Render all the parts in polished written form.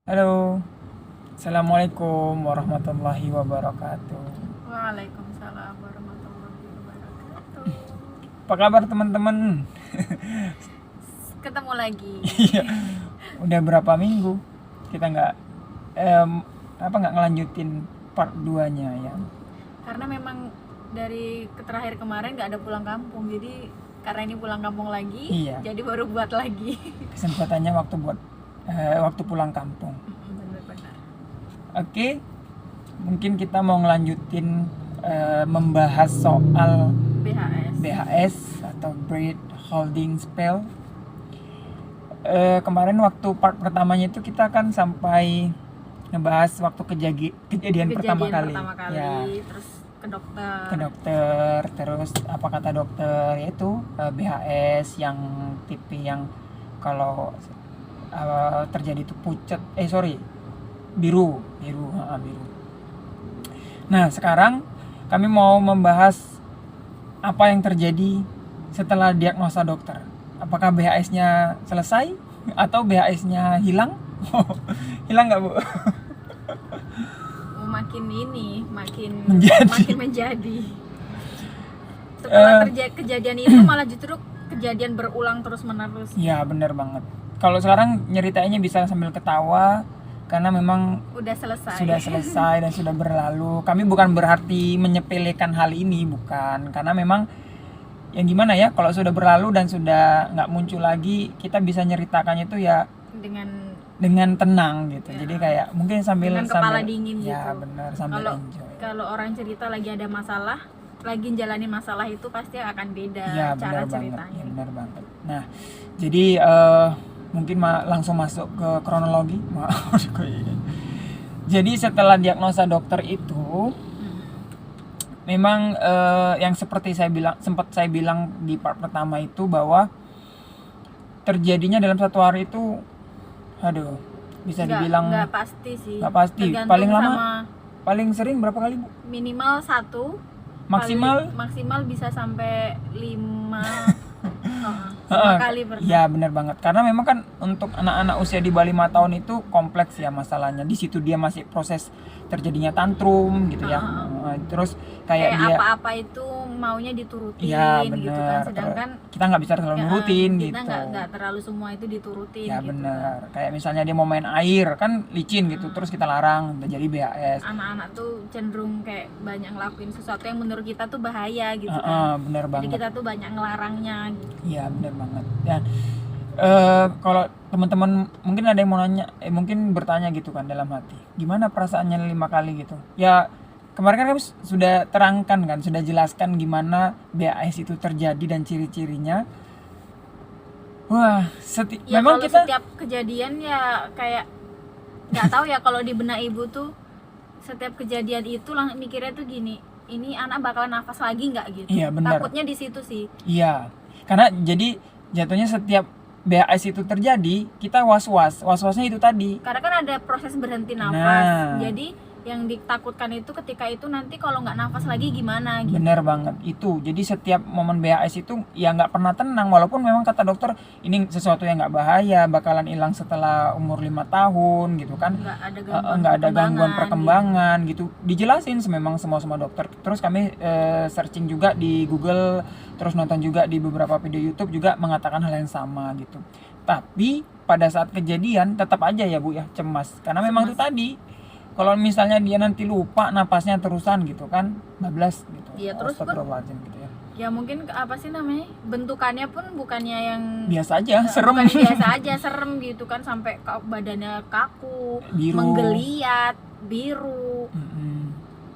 Halo, Assalamualaikum warahmatullahi wabarakatuh. Waalaikumsalam warahmatullahi wabarakatuh. Apa kabar teman-teman? Ketemu lagi. Iya, udah berapa minggu kita em, nggak ngelanjutin part 2-nya ya. Karena memang dari terakhir kemarin nggak ada pulang kampung, jadi karena ini pulang kampung lagi, Iya. jadi baru buat lagi. Kesempatannya waktu pulang kampung. Benar-benar. Oke, mungkin kita mau ngelanjutin membahas soal BHS. BHS atau Breath Holding Spell. Kemarin waktu part pertamanya itu kita kan sampai ngebahas waktu kejadian pertama kali. Ya, Terus ke ke dokter, terus apa kata dokter, yaitu BHS yang tipe yang kalau terjadi itu biru. Nah, sekarang kami mau membahas apa yang terjadi setelah diagnosa dokter. Apakah BHS-nya selesai atau BHS-nya hilang? Hilang nggak, Bu? makin Menjadi. menjadi. Setelah kejadian itu malah justru kejadian berulang terus menerus. Ya, benar banget. Kalau sekarang nyeritainnya bisa sambil ketawa karena memang Sudah selesai dan sudah berlalu. Kami bukan berarti menyepelekan hal ini, bukan. Karena memang yang gimana ya, kalau sudah berlalu dan sudah nggak muncul lagi, kita bisa nyeritakannya itu ya dengan tenang gitu. Ya. Jadi kayak mungkin sambil dengan kepala dingin ya, gitu. benar, sambil enjoy. Kalau orang cerita lagi ada masalah, lagi jalanin masalah itu pasti akan beda Ya, cara benar ceritanya. banget. Ya, benar banget. Nah, jadi mungkin langsung masuk ke kronologi. Jadi setelah diagnosa dokter itu, memang yang seperti sempat saya bilang di part pertama itu bahwa terjadinya dalam satu hari itu, bisa dibilang nggak pasti sih. nggak pasti. Tergantung Paling lama, sama paling sering berapa kali, Bu? minimal 1, maksimal bisa sampai 5 kali pernah. Ya, benar banget. Karena memang kan untuk anak-anak usia di bawah 5 tahun itu kompleks ya masalahnya. Di situ dia masih proses terjadinya tantrum gitu ya. Terus kayak dia apa-apa itu maunya diturutin ya, gitu kan. benar. Sedangkan Kita nggak bisa terlalu nurutin kita gitu. nggak terlalu semua itu diturutin Ya, gitu. benar. Kayak misalnya dia mau main air kan licin gitu, terus kita larang, udah jadi BHS. Anak-anak tuh cenderung kayak banyak ngelakuin sesuatu yang menurut kita tuh bahaya gitu kan. Benar Jadi banget. kita tuh banyak ngelarangnya gitu. Iya, benar banget. Dan kalau teman-teman mungkin ada yang mau nanya, mungkin bertanya gitu kan dalam hati, gimana perasaannya 5 kali gitu? Ya, kemarin kan kami sudah terangkan kan, sudah jelaskan gimana BAS itu terjadi dan ciri-cirinya. Wah, Ya memang kalau kita setiap kejadian ya kayak nggak tahu ya, kalau di benak ibu tuh setiap kejadian itu mikirnya tuh gini, ini anak bakalan nafas lagi nggak gitu. Iya, benar. Takutnya di situ sih. Iya, karena jadi jatuhnya setiap BAS itu terjadi, kita was-wasnya itu tadi. Karena kan ada proses berhenti nafas. Nah. Jadi yang ditakutkan itu ketika itu nanti kalau nggak nafas lagi gimana gitu. Bener banget itu. Jadi setiap momen BAS itu ya nggak pernah tenang, walaupun memang kata dokter ini sesuatu yang nggak bahaya, bakalan hilang setelah umur 5 tahun gitu kan. Nggak ada gangguan perkembangan gitu. Dijelasin memang semua dokter. Terus kami searching juga di Google, terus nonton juga di beberapa video YouTube juga mengatakan hal yang sama gitu. Tapi pada saat kejadian tetap aja ya, Bu ya, cemas. Karena memang itu tadi, kalau misalnya dia nanti lupa napasnya terusan gitu kan, bablas gitu. Iya, terus pun gitu ya. Ya mungkin apa sih namanya, bentukannya pun bukannya yang biasa aja, serem. Bukan biasa aja, serem gitu kan, sampai badannya kaku, biru, menggeliat, biru.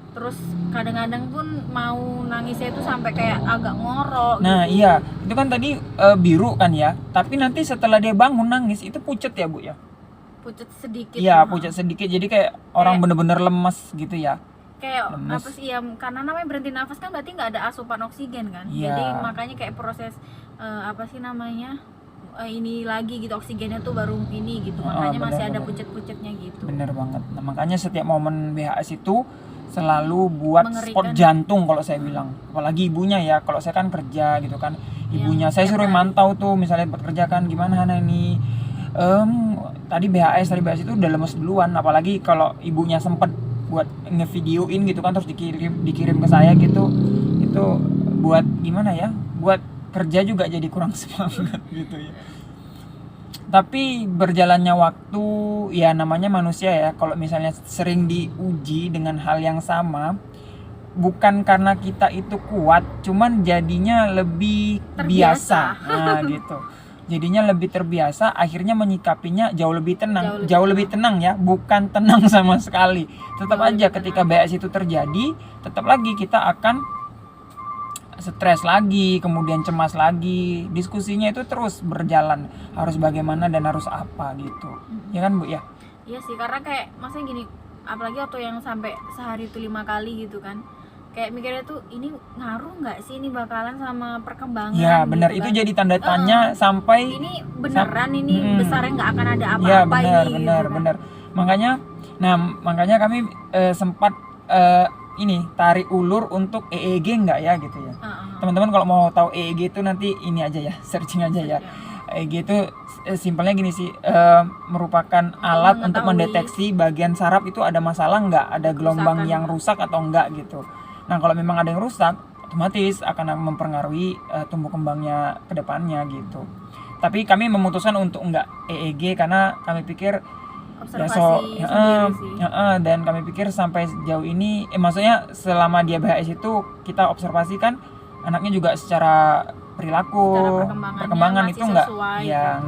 Terus kadang-kadang pun mau nangisnya itu sampai kayak agak ngorok. Nah gitu. Iya, itu kan tadi biru kan ya, tapi nanti setelah dia bangun nangis itu pucet ya, Bu ya. Pucet sedikit. Iya, pucet sedikit. Jadi kayak orang bener-bener lemes gitu ya. Kayak lemes. apa sih ya? Karena namanya berhenti nafas kan berarti nggak ada asupan oksigen kan. Iya. Jadi makanya kayak proses apa sih namanya? Ini lagi gitu, oksigennya tuh baru ini gitu. Makanya masih ada pucet-pucetnya gitu. Bener banget. Nah, makanya setiap momen BHS itu selalu buat spot jantung kalau saya bilang. Apalagi ibunya ya. Kalau saya kan kerja gitu kan. Ibunya saya suruh mantau tuh, misalnya buat kerja kan, gimana Hana ini tadi BHS itu udah lemes duluan, apalagi kalau ibunya sempet buat ngevideoin gitu kan, terus dikirim ke saya gitu, itu buat gimana ya, buat kerja juga jadi kurang semangat gitu ya. Tapi berjalannya waktu, ya namanya manusia ya, kalau misalnya sering diuji dengan hal yang sama, bukan karena kita itu kuat, cuman jadinya lebih biasa. Nah gitu, jadinya lebih terbiasa, akhirnya menyikapinya jauh lebih tenang ya, bukan tenang sama sekali. Tetap aja ketika BS itu terjadi, tetap lagi kita akan stres lagi, kemudian cemas lagi. Diskusinya itu terus berjalan, harus bagaimana dan harus apa gitu. Ya kan Bu ya? Iya sih, karena kayak maksudnya gini, apalagi waktu yang sampai sehari itu 5 kali gitu kan, kayak mikirnya tuh ini ngaruh nggak sih ini bakalan sama perkembangan. Ya benar, gitu itu kan. jadi tanda tanya sampai ini beneran ini besarnya nggak akan ada apa-apa ya benar ini benar gitu kan. benar. Makanya kami sempat ini tarik ulur untuk EEG enggak ya gitu ya. Teman-teman kalau mau tahu EEG itu nanti ini aja ya, searching aja ya. EEG itu simpelnya gini sih, merupakan alat untuk mendeteksi bagian saraf itu ada masalah enggak, ada gelombang yang rusak atau enggak gitu. Nah kalau memang ada yang rusak, otomatis akan mempengaruhi tumbuh kembangnya ke depannya gitu. Tapi kami memutuskan untuk enggak EEG karena kami pikir observasi dan kami pikir sampai sejauh ini maksudnya selama dia BHS itu kita observasi kan anaknya juga secara perilaku, perkembangan itu enggak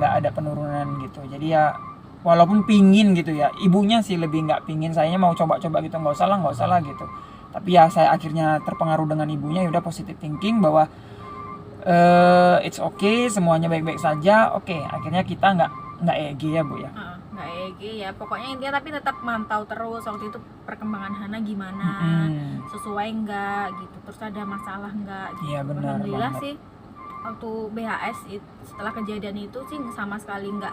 ada penurunan gitu. Jadi ya walaupun pingin gitu ya, ibunya sih lebih enggak pingin, sayanya mau coba-coba gitu, enggak usah lah gitu. Tapi ya saya akhirnya terpengaruh dengan ibunya, ya udah positive thinking bahwa it's okay, semuanya baik-baik saja. Oke, akhirnya kita enggak EEG ya Bu ya. EEG ya, pokoknya intinya tapi tetap mantau terus waktu itu perkembangan Hana gimana, sesuai enggak gitu, terus ada masalah enggak gitu. Iya benar. Alhamdulillah sih waktu BHS setelah kejadian itu sih sama sekali enggak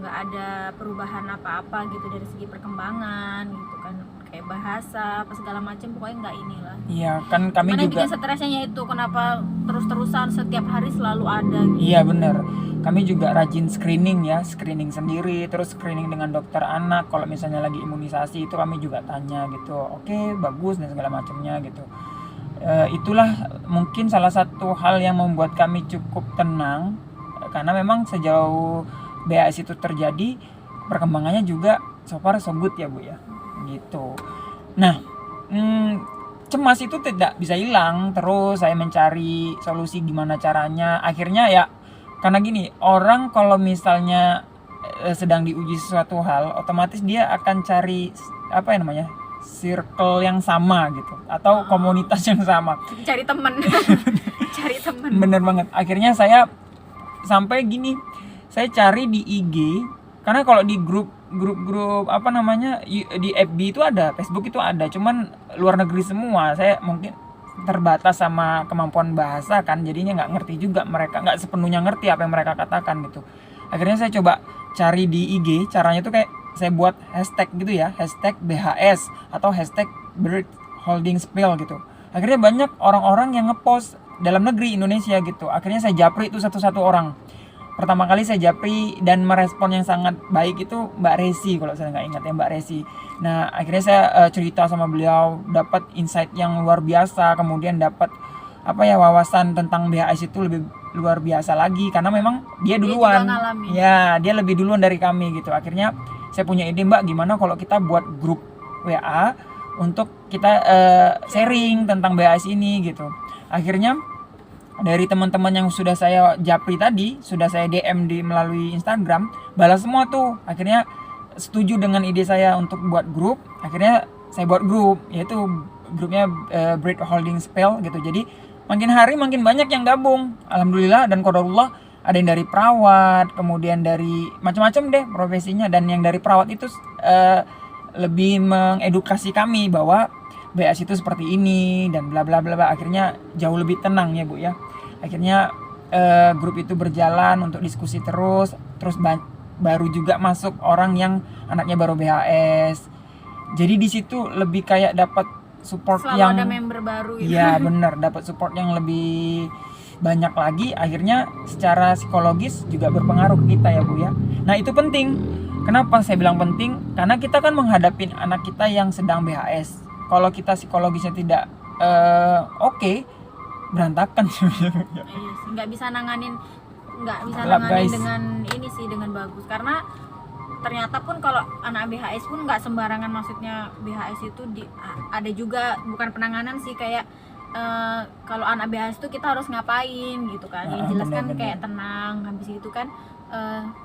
ada perubahan apa-apa gitu dari segi perkembangan gitu kan, kayak bahasa apa segala macam, pokoknya enggak inilah. Iya kan kami cuman juga bikin stresnya itu kenapa terus-terusan setiap hari selalu ada gitu. Iya benar, kami juga rajin screening sendiri, terus screening dengan dokter anak. Kalau misalnya lagi imunisasi itu kami juga tanya gitu, oke, bagus dan segala macamnya gitu. Itulah mungkin salah satu hal yang membuat kami cukup tenang, karena memang sejauh BAS itu terjadi perkembangannya juga so far so good ya Bu ya gitu. Nah cemas itu tidak bisa hilang, terus saya mencari solusi gimana caranya. Akhirnya ya karena gini, orang kalau misalnya sedang diuji sesuatu hal, otomatis dia akan cari apa ya namanya, circle yang sama gitu, atau komunitas yang sama, cari teman. Bener banget. Akhirnya saya sampai gini, saya cari di IG, karena kalau di grup apa namanya, di FB itu ada, Facebook itu ada, cuman luar negeri semua. Saya mungkin terbatas sama kemampuan bahasa kan, jadinya nggak ngerti juga, mereka nggak sepenuhnya ngerti apa yang mereka katakan gitu. Akhirnya saya coba cari di IG, caranya tuh kayak saya buat hashtag gitu ya, hashtag BHS atau hashtag bird holding spell gitu. Akhirnya banyak orang-orang yang ngepost dalam negeri Indonesia gitu. Akhirnya saya japri itu satu-satu orang. Pertama kali saya japri dan merespon yang sangat baik itu Mbak Resi, kalau saya nggak ingat ya, Mbak Resi. Nah akhirnya saya cerita sama beliau, dapat insight yang luar biasa, kemudian dapat apa ya, wawasan tentang BHS itu lebih luar biasa lagi, karena memang dia duluan, dia lebih duluan dari kami gitu. Akhirnya saya punya ide, Mbak, gimana kalau kita buat grup WA untuk kita sharing tentang BHS ini gitu. Akhirnya dari teman-teman yang sudah saya japri tadi, sudah saya DM melalui Instagram, balas semua tuh. Akhirnya setuju dengan ide saya untuk buat grup. Akhirnya saya buat grup, yaitu grupnya Bird Holding Spell gitu. Jadi makin hari makin banyak yang gabung. Alhamdulillah dan qadarullah, ada yang dari perawat, kemudian dari macam-macam deh profesinya, dan yang dari perawat itu lebih mengedukasi kami bahwa BAS itu seperti ini dan bla bla bla. Akhirnya jauh lebih tenang ya Bu ya. Akhirnya grup itu berjalan untuk diskusi terus baru juga masuk orang yang anaknya baru BHS. Jadi di situ lebih kayak dapat support selalu yang ada member baru gitu. Iya benar, dapat support yang lebih banyak lagi. Akhirnya secara psikologis juga berpengaruh ke kita ya Bu ya. Nah itu penting. Kenapa saya bilang penting? Karena kita kan menghadapi anak kita yang sedang BHS. Kalau kita psikologisnya tidak oke, berantakan sebenarnya. Iya sih, nggak bisa nanganin Gelap, guys. dengan ini sih, dengan bagus, karena ternyata pun kalau anak BHS pun nggak sembarangan, maksudnya BHS itu ada juga bukan penanganan sih, kayak kalau anak BHS itu kita harus ngapain gitu kan, yang jelas kan bener-bener. kayak tenang, habis itu kan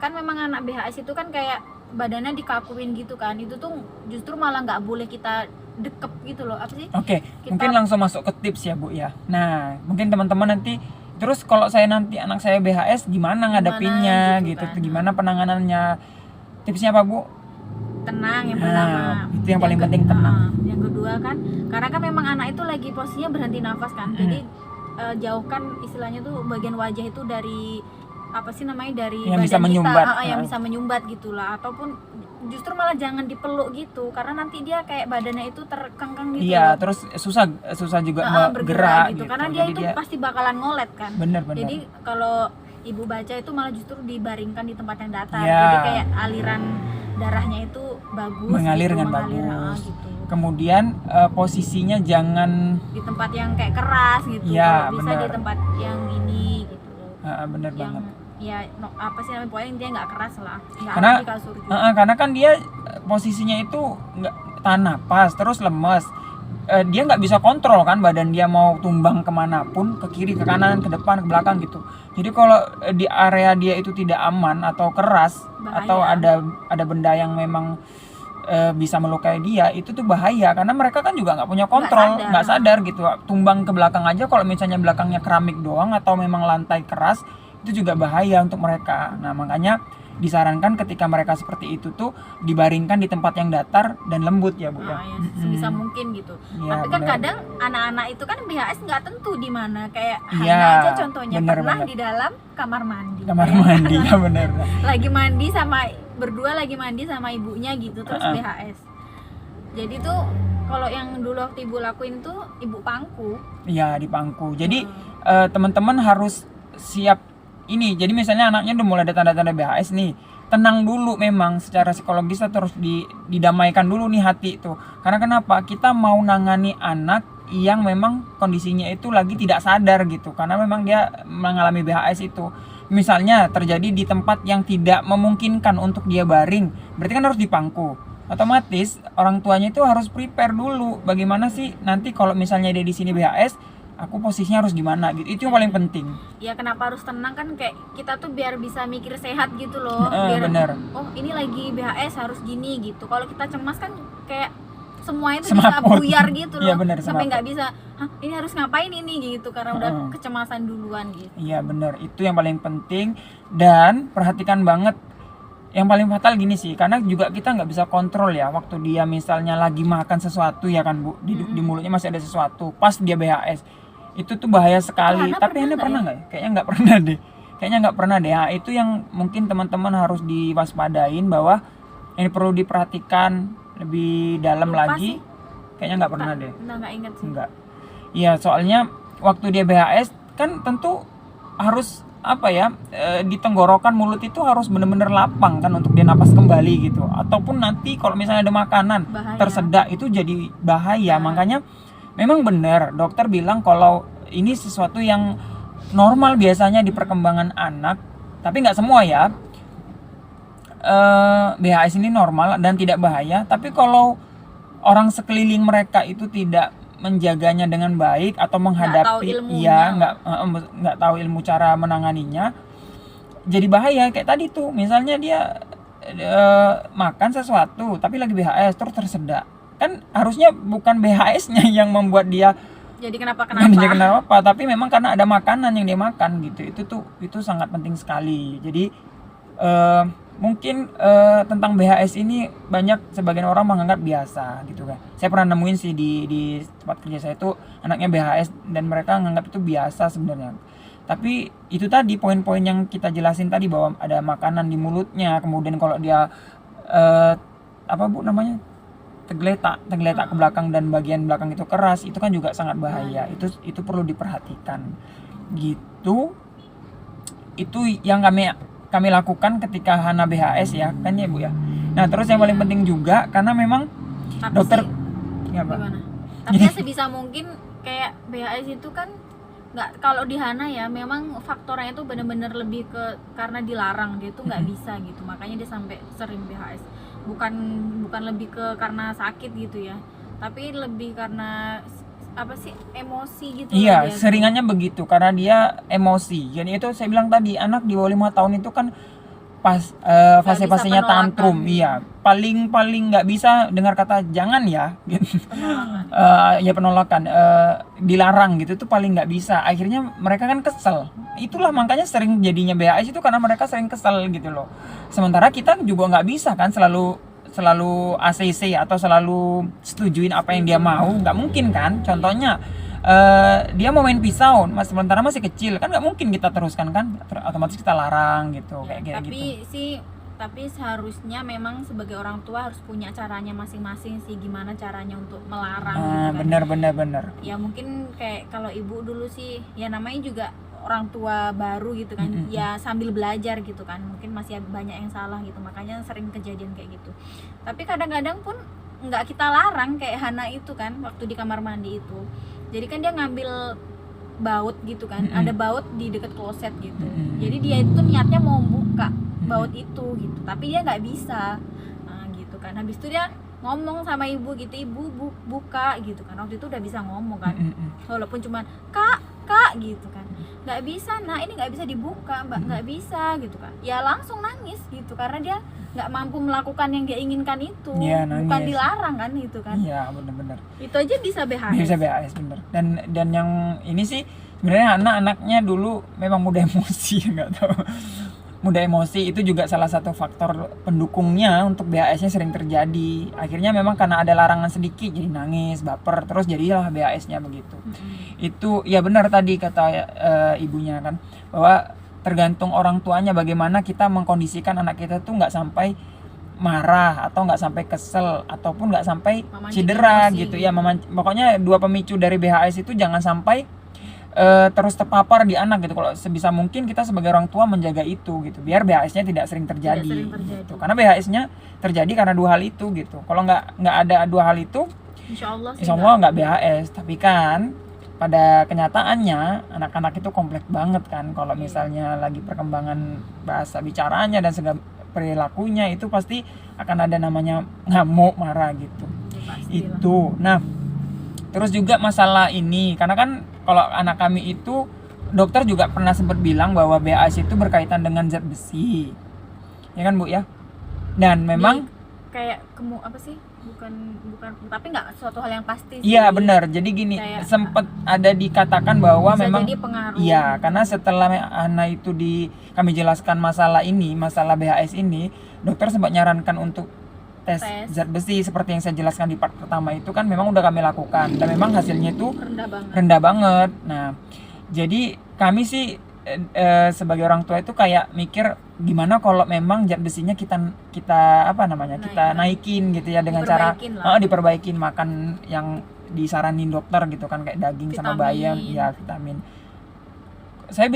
kan memang anak BHS itu kan kayak badannya dikakuin gitu kan, itu tuh justru malah nggak boleh kita dekep gitu loh, apa sih. Oke, mungkin langsung masuk ke tips ya Bu ya. Nah, mungkin teman-teman nanti terus kalau saya nanti anak saya BHS gimana ngadepinnya gitu, kan. gimana penanganannya? Tipsnya apa Bu? Tenang yang pertama. Itu yang paling penting, tenang. Yang kedua kan, karena kan memang anak itu lagi posisinya berhenti nafas kan, jadi jauhkan istilahnya tuh bagian wajah itu dari apa sih namanya, dari yang badan bisa menyumbat. kita, yang bisa menyumbat gitulah, ataupun justru malah jangan dipeluk gitu, karena nanti dia kayak badannya itu terkengkang gitu. Iya, terus susah juga bergerak gitu. Karena dia jadi itu pasti bakalan ngolet kan. Bener. Jadi kalau ibu baca itu malah justru dibaringkan di tempat yang datar, Ya. jadi kayak aliran darahnya itu bagus, mengalir gitu, dengan mengalir, bagus. gitu. Kemudian posisinya jangan Di tempat yang kayak keras gitu, Ya, kalau bisa bener. di tempat yang ini gitu. bener Yang banget. ya apa sih namanya, pokoknya intinya nggak keras lah, nggak Karena- harus di kasur juga. Karena kan dia posisinya itu nggak tahan napas, terus lemes. Dia nggak bisa kontrol kan badan dia mau tumbang kemanapun, ke kiri, ke kanan, ke depan, ke belakang gitu. Jadi kalau di area dia itu tidak aman atau keras, Bahaya. atau ada benda yang memang bisa melukai dia, itu tuh bahaya karena mereka kan juga nggak punya kontrol, nggak sadar gitu, tumbang ke belakang aja. Kalau misalnya belakangnya keramik doang atau memang lantai keras, itu juga bahaya untuk mereka. Nah makanya disarankan ketika mereka seperti itu tuh dibaringkan di tempat yang datar dan lembut ya Bu ya. Ya, sebisa mungkin gitu. Ya, Tapi kan bener. kadang anak-anak itu kan BHS nggak tentu di mana, kayak Iya, Hana aja contohnya bener, pernah bener. di dalam kamar mandi. Kamar mandi ya benar. Lagi mandi sama ibunya gitu, terus BHS. Jadi tuh kalau yang dulu waktu ibu lakuin tuh ibu pangku. Iya, di pangku. Jadi teman-teman harus siap ini. Jadi misalnya anaknya udah mulai ada tanda-tanda BHS nih, tenang dulu, memang secara psikologis kita terus didamaikan dulu nih hati itu. Karena kenapa? Kita mau nangani anak yang memang kondisinya itu lagi tidak sadar gitu, karena memang dia mengalami BHS itu. Misalnya terjadi di tempat yang tidak memungkinkan untuk dia baring, berarti kan harus dipangku. Otomatis orang tuanya itu harus prepare dulu bagaimana sih nanti kalau misalnya dia di sini BHS, aku posisinya harus gimana gitu. Itu yang paling penting. Ya kenapa harus tenang kan, kayak kita tuh biar bisa mikir sehat gitu loh. Biar bener. oh ini lagi BHS harus gini gitu. Kalau kita cemas kan kayak semuanya tuh Semaput. bisa buyar gitu loh. Iya, bener, sampai semaput. nggak bisa, ini harus ngapain ini gitu, karena udah kecemasan duluan gitu. Iya benar, itu yang paling penting. Dan perhatikan banget, yang paling fatal gini sih, karena juga kita nggak bisa kontrol ya waktu dia misalnya lagi makan sesuatu ya kan Bu, di mulutnya masih ada sesuatu pas dia BHS, itu tuh bahaya sekali. Tapi Hana pernah nggak ya? Kayaknya nggak pernah deh. Nah, itu yang mungkin teman-teman harus diwaspadain, bahwa ini perlu diperhatikan lebih dalam Lupa lagi. sih. Kayaknya nggak pernah deh. Nggak inget sih. Enggak. Iya, soalnya waktu dia BHS kan tentu harus di tenggorokan mulut itu harus benar-benar lapang kan untuk dia napas kembali gitu. Ataupun nanti kalau misalnya ada makanan Bahaya. tersedak, itu jadi bahaya. Makanya memang benar dokter bilang kalau ini sesuatu yang normal biasanya di perkembangan anak, tapi nggak semua ya. BHS ini normal dan tidak bahaya, tapi kalau orang sekeliling mereka itu tidak menjaganya dengan baik atau menghadapi, nggak tahu ilmu cara menanganinya, jadi bahaya. Kayak tadi tuh misalnya dia makan sesuatu tapi lagi BHS terus tersedak, kan harusnya bukan BHS-nya yang membuat dia Jadi kenapa tapi memang karena ada makanan yang dia makan gitu. Itu sangat penting sekali. Jadi mungkin tentang BHS ini banyak sebagian orang menganggap biasa gitu kan. Saya pernah nemuin sih di tempat kerja saya itu anaknya BHS dan mereka menganggap itu biasa sebenarnya. Tapi itu tadi poin-poin yang kita jelasin tadi, bahwa ada makanan di mulutnya, kemudian kalau dia tergeletak ke belakang dan bagian belakang itu keras, itu kan juga sangat bahaya. Itu perlu diperhatikan gitu. Itu yang kami lakukan ketika Hana BHS ya kan ya Bu ya. Nah terus yang paling penting juga karena memang Tapi dokter sih, ya Pak. gimana? Tapi ya sebisa mungkin kayak BHS itu kan nggak, kalau di Hana ya memang faktornya itu benar-benar lebih ke karena dilarang gitu, nggak bisa gitu, makanya dia sampai sering BHS. Bukan lebih ke karena sakit gitu ya, tapi lebih karena apa sih, emosi gitu loh Iya, dia. seringannya begitu karena dia emosi. Jadi itu saya bilang tadi anak di bawah 5 tahun itu kan pas fase-fasenya bisa penolakan. tantrum. Iya, paling nggak bisa dengar kata jangan ya, gitu. Penolakan. Ya penolakan, dilarang gitu tuh paling nggak bisa. Akhirnya mereka kan kesel. Itulah makanya sering jadinya BAS itu karena mereka sering kesel gitu loh. Sementara kita juga nggak bisa kan selalu ACC atau selalu setujuin apa yang dia mau, nggak mungkin kan. Contohnya dia mau main pisau, sementara masih kecil kan nggak mungkin kita teruskan kan, otomatis kita larang gitu kayak tapi gitu. tapi seharusnya memang sebagai orang tua harus punya caranya masing-masing sih, gimana caranya untuk melarang gitu kan. Bener. Ya mungkin kayak kalau ibu dulu sih ya namanya juga orang tua baru gitu kan, ya sambil belajar gitu kan, mungkin masih banyak yang salah gitu, makanya sering kejadian kayak gitu. Tapi kadang-kadang pun nggak kita larang, kayak Hana itu kan waktu di kamar mandi itu, jadi kan dia ngambil baut gitu kan, ada baut di dekat kloset gitu, jadi dia itu niatnya mau buka baut itu gitu, tapi dia nggak bisa. Nah, gitu kan, habis itu dia ngomong sama ibu gitu, ibu buka gitu kan, waktu itu udah bisa ngomong kan, walaupun cuman kak gitu kan, nggak bisa, nah ini nggak bisa dibuka mbak, nggak bisa gitu kan, ya langsung nangis gitu karena dia nggak mampu melakukan yang dia inginkan itu. Ya, bukan dilarang kan itu kan. Iya bener. Itu aja bisa BHS. Bisa BAS bener. Dan yang ini sih sebenarnya anak-anaknya dulu memang mudah emosi, nggak tahu. Mudah emosi itu juga salah satu faktor pendukungnya untuk BAS-nya sering terjadi. Akhirnya memang karena ada larangan sedikit jadi nangis, baper, terus jadilah BAS-nya begitu. Itu ya benar tadi kata ibunya kan, bahwa tergantung orang tuanya bagaimana kita mengkondisikan anak kita tuh nggak sampai marah atau nggak sampai kesel ataupun nggak sampai cedera gitu ya. Pokoknya dua pemicu dari BHS itu jangan sampai terus terpapar di anak gitu. Kalau sebisa mungkin kita sebagai orang tua menjaga itu gitu, biar BHS-nya tidak sering terjadi. Gitu. Karena BHS-nya terjadi karena dua hal itu gitu. Kalau nggak ada dua hal itu, Insya Allah nggak BHS. Tapi kan pada kenyataannya anak-anak itu kompleks banget kan. Kalau misalnya lagi perkembangan bahasa bicaranya dan segala perilakunya itu pasti akan ada namanya ngamuk, marah gitu. Itu. Nah, terus juga masalah ini, karena kan kalau anak kami itu dokter juga pernah sempat bilang bahwa BAS itu berkaitan dengan zat besi. Ya kan Bu ya? Dan memang kayak apa sih? Bukan tapi nggak suatu hal yang pasti sih. Iya benar. Jadi gini, sempat ada dikatakan bahwa bisa memang jadi pengaruh. Iya, karena setelah kami jelaskan masalah BHS ini, dokter sempat nyarankan untuk tes zat besi seperti yang saya jelaskan di part pertama itu kan memang udah kami lakukan dan memang hasilnya itu rendah banget. Nah, jadi kami sih sebagai orang tua itu kayak mikir gimana kalau memang zat besinya kita kita naikin gitu ya, dengan cara diperbaikin, makan yang disaranin dokter gitu kan, kayak daging sama bayam, ya vitamin. Saya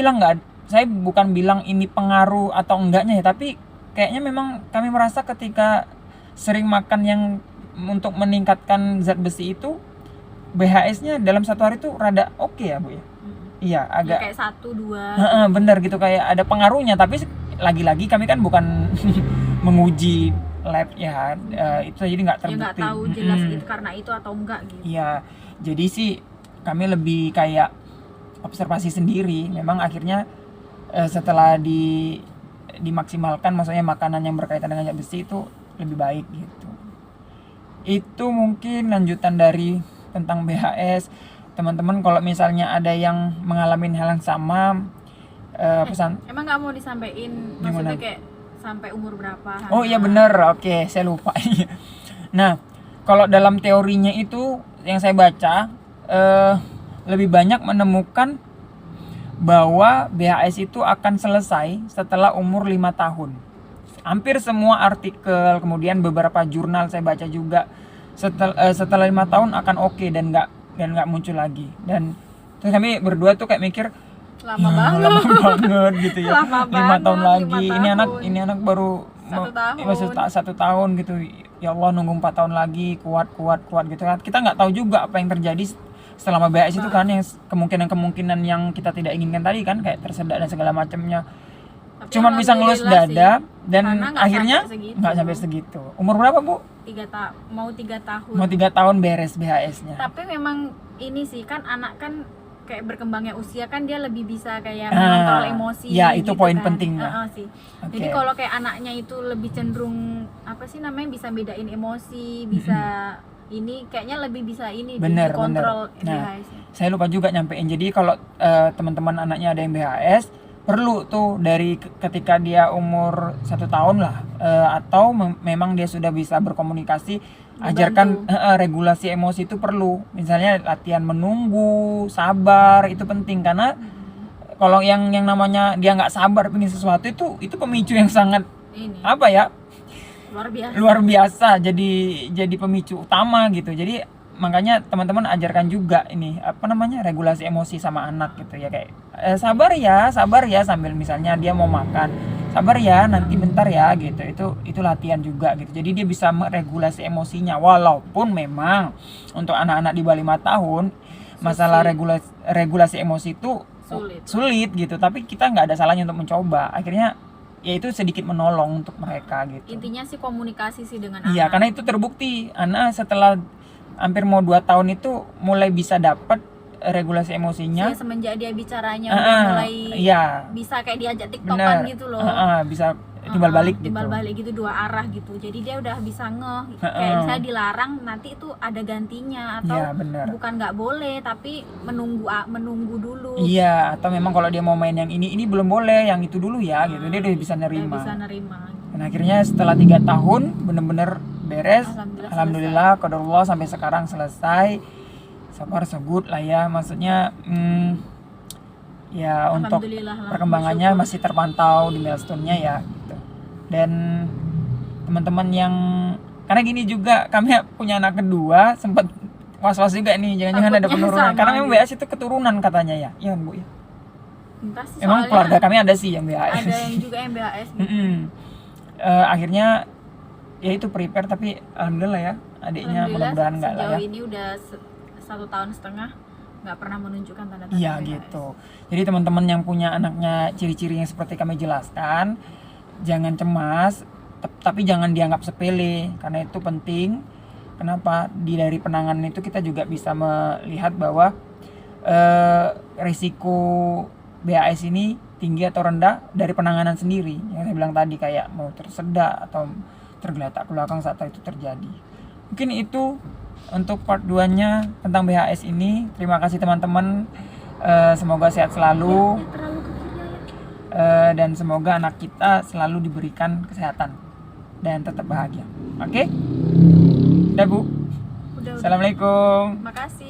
bukan bilang ini pengaruh atau enggaknya ya, tapi kayaknya memang kami merasa ketika sering makan yang untuk meningkatkan zat besi itu, BHS-nya dalam satu hari itu rada oke ya Bu ya. Iya, agak kayak 1-2. Bener gitu, kayak ada pengaruhnya. Tapi lagi-lagi kami kan bukan menguji lab ya, itu jadi nggak terbukti. Ya nggak tahu jelas itu karena itu atau enggak gitu. Iya, jadi sih kami lebih kayak observasi sendiri. Memang akhirnya setelah dimaksimalkan, maksudnya makanan yang berkaitan dengan zat besi itu lebih baik gitu. Itu mungkin lanjutan dari tentang BHS. Teman-teman kalau misalnya ada yang mengalami hal yang sama, pesan. Emang nggak mau disampaikan maksudnya kayak sampai umur berapa? Oh iya bener, oke, saya lupa. Nah, kalau dalam teorinya itu yang saya baca, lebih banyak menemukan bahwa BHS itu akan selesai setelah umur 5 tahun. Hampir semua artikel, kemudian beberapa jurnal saya baca juga setelah 5 tahun akan oke dan nggak muncul lagi. Dan terus kami berdua tuh kayak mikir, Lama Ya, banget. lama banget gitu ya. Lama 5 tahun banget, lagi. 5 Ini anak tahun. baru 1 tahun. masih 1 tahun gitu. Ya Allah, nunggu 4 tahun lagi, kuat gitu kan. Kita nggak tahu juga apa yang terjadi selama BAS itu kan, yang kemungkinan yang kita tidak inginkan tadi kan, kayak tersedak dan segala macamnya. Tapi Cuman bisa ngelus alhamdulillah dada sih, dan karena nggak akhirnya sampai segitu. nggak sampai segitu. Umur berapa, Bu? mau 3 tahun. Mau 3 tahun beres BHS-nya. Tapi memang ini sih kan anak kan kayak berkembangnya usia kan dia lebih bisa kayak mengontrol emosi. Ya, itu poin kan. pentingnya. Sih. Oke. Jadi kalau kayak anaknya itu lebih cenderung apa sih namanya, bisa bedain emosi, bisa ini kayaknya lebih bisa ini Bener, dikontrol bener. Nah, BHS-nya. saya lupa juga nyampein. Jadi kalau teman-teman anaknya ada yang BHS, perlu tuh dari ketika dia umur 1 tahun lah, atau memang dia sudah bisa berkomunikasi, ajarkan regulasi emosi itu perlu. Misalnya latihan menunggu, sabar, itu penting karena kalau yang namanya dia nggak sabar pengen sesuatu, itu pemicu yang sangat Ini apa ya, luar biasa. jadi pemicu utama gitu. Jadi makanya teman-teman ajarkan juga ini apa namanya, regulasi emosi sama anak gitu ya, kayak sabar ya sambil misalnya dia mau makan, sabar ya nanti bentar ya gitu. Itu latihan juga gitu. Jadi dia bisa meregulasi emosinya, walaupun memang untuk anak-anak di bawah 5 tahun masalah regulasi emosi itu sulit gitu, tapi kita nggak ada salahnya untuk mencoba. Akhirnya ya itu sedikit menolong untuk mereka gitu. Intinya sih komunikasi sih dengan Iya, anak. karena itu terbukti anak setelah hampir mau 2 tahun itu mulai bisa dapat regulasi emosinya. Iya, semenjak dia bicaranya udah mulai bisa kayak diajak tiktokan gitu loh. Bisa timbal balik gitu. Timbal balik gitu, 2 arah gitu. Jadi dia udah bisa ngeh. Kayak misalnya dilarang, nanti itu ada gantinya, atau bukan nggak boleh tapi menunggu dulu. Iya, atau memang kalau dia mau main yang ini belum boleh, yang itu dulu ya gitu. Dia udah bisa nerima. Dan akhirnya setelah 3 tahun bener-bener beres. Alhamdulillah, qadarullah sampai sekarang selesai. Sabar segut lah ya, maksudnya ya untuk perkembangannya masih terpantau di milestone-nya ya gitu. Dan teman-teman yang, karena gini juga kami punya anak kedua, sempat was-was juga nih jangan-jangan ada penurunan karena memang BAS itu keturunan katanya ya Bu ya. Emang keluarga kami ada sih yang BAS. Ada yang juga yang BAS gitu. Akhirnya ya itu prepare, tapi alhamdulillah ya adiknya mudah-mudahan enggak lah ya. Sejauh ini udah 1,5 tahun nggak pernah menunjukkan tanda-tanda iya BAS. gitu. Jadi teman-teman yang punya anaknya ciri-ciri yang seperti kami jelaskan, jangan cemas, tapi jangan dianggap sepele karena itu penting. Kenapa? Dari penanganan itu kita juga bisa melihat bahwa risiko BAS ini tinggi atau rendah dari penanganan sendiri. Yang saya bilang tadi, kayak mau tersedak atau tergeletak ke belakang saat itu terjadi. Mungkin itu untuk part 2-nya tentang BHS ini. Terima kasih teman-teman. Semoga sehat selalu. Dan semoga anak kita selalu diberikan kesehatan dan tetap bahagia. Oke? Udah Bu? Udah. Assalamualaikum. Makasih.